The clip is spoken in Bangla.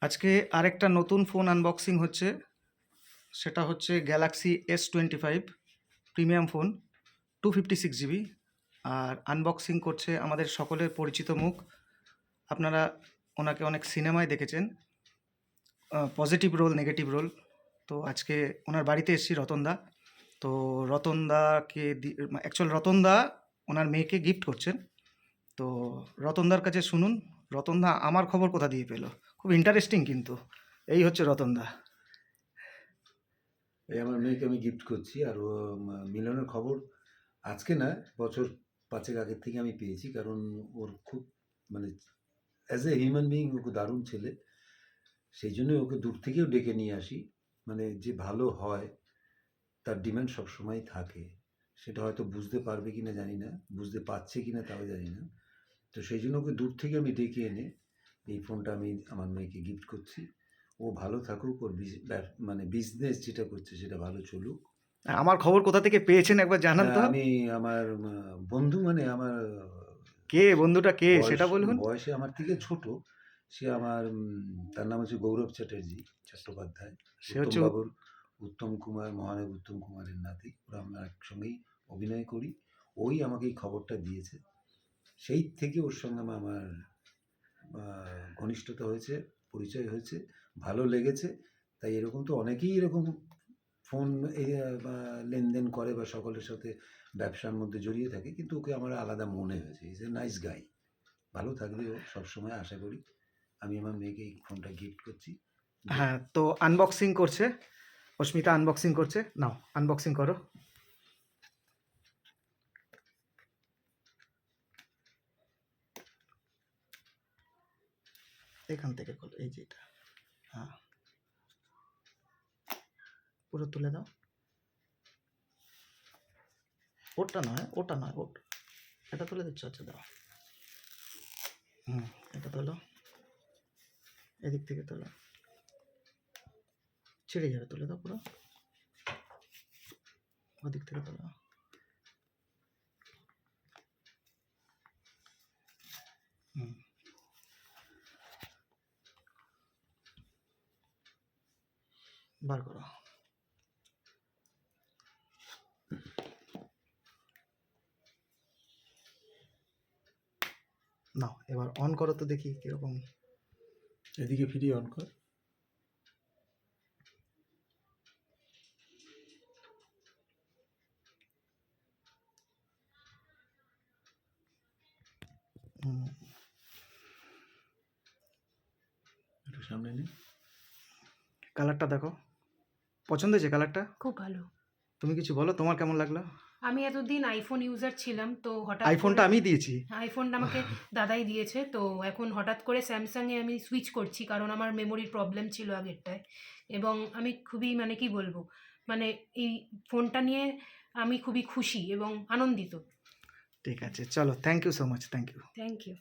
আজকে আরেকটা নতুন ফোন আনবক্সিং হচ্ছে, সেটা হচ্ছে Galaxy S25 premium phone, 256 GB। আর আনবক্সিং করছে আমাদের সকলের পরিচিত মুখ। আপনারা ওনাকে অনেক সিনেমায় দেখেছেন, পজিটিভ রোল, নেগেটিভ রোল। তো আজকে ওনার বাড়িতে এসেছি, রতনদা। তো রতনদাকে অ্যাকচুয়াল রতনদা ওনার মেয়েকে গিফট করছেন। তো রতনদার কাছে শুনুন, রতনদা আমার খবর কোথা দিয়ে পেলো। খুব ইন্টারেস্টিং কিন্তু। এই হচ্ছে রতনদা। এই আমার মেয়েকে আমি গিফট করছি। আর ও মিলনের খবর আজকে না, বছর 5 আগের থেকে আমি পেয়েছি। কারণ ওর খুব মানে অ্যাজ এ হিউম্যান বিইং ও খুব দারুণ ছেলে। সেই জন্যই ওকে দূর থেকেও ডেকে নিয়ে আসি। মানে যে ভালো হয় তার ডিমান্ড সবসময় থাকে। সেটা হয়তো বুঝতে পারবে কিনা জানি না, বুঝতে পারছে কিনা তাও জানি না। তো সেই জন্য ওকে দূর থেকে আমি ডেকে এনে এই ফোনটা আমি আমার মেয়েকে গিফট করছি। ও ভালো থাকুক, ওর মানে বিজনেস যেটা করছে সেটা ভালো চলুক। আমার খবর কোথা থেকে পেয়েছেন একবার জানান তো। আমি আমার বন্ধু, মানে আমার কে বন্ধুটা, কে সেটা বলুন। বয়সে আমার থেকে ছোট। সে আমার তার নাম হচ্ছে গৌরব চ্যাটার্জি চট্টোপাধ্যায়। সে উত্তম হচ্ছে বাবুর, উত্তম কুমার, মহাদেব উত্তম কুমারের নাতি। ওরা আমরা একসঙ্গেই অভিনয় করি। ওই আমাকে এই খবরটা দিয়েছে। সেই থেকে ওর সঙ্গে আমার ঘনিষ্ঠতা হয়েছে, পরিচয় হয়েছে, ভালো লেগেছে। তাই এরকম তো অনেকেই এরকম ফোন বা লেনদেন করে বা সকলের সাথে ব্যবসার মধ্যে জড়িয়ে থাকে, কিন্তু ওকে আমার আলাদা মনে হয়েছে। Is a nice guy. ভালো থাকবে ও সবসময়, আশা করি। আমি আমার মেয়েকে এই ফোনটা গিফট করছি। হ্যাঁ, তো আনবক্সিং করছে, অস্মিতা আনবক্সিং করছে। নাও আনবক্সিং করো। এখান থেকে খোলো, এই যে এটা। হ্যাঁ, পুরো তুলে দাও। ওটা নয়, ওটা নয়, ওটা, এটা তুলে দিচ্ছ। আচ্ছা দাও। এটা তোলো, এদিক থেকে তোলো, ছিঁড়ে যাবে, তুলে দাও পুরো। ওদিক থেকে তোলো। বার করো। নাও এবার অন করো তো দেখি কিরকম। এদিকে ফিরিয়ে অন কর। একটু সামনে নে। কালারটা দেখো, পছন্দ হয়েছে কালারটা? খুব ভালো। তুমি কিছু বলো, তোমার কেমন লাগলো? আমি এতদিন আইফোন ইউজার ছিলাম, তো হঠাৎ আইফোনটা করে আমি দিয়েছি। আইফোনটা আমাকে দাদাই দিয়েছে। তো এখন হঠাৎ করে স্যামসাংয়ে আমি সুইচ করছি, কারণ আমার মেমোরির প্রবলেম ছিল আগেরটায়। এবং আমি খুবই মানে কি বলবো, মানে এই ফোনটা নিয়ে আমি খুবই খুশি এবং আনন্দিত। ঠিক আছে, চলো, thank you so much, thank you. Thank you.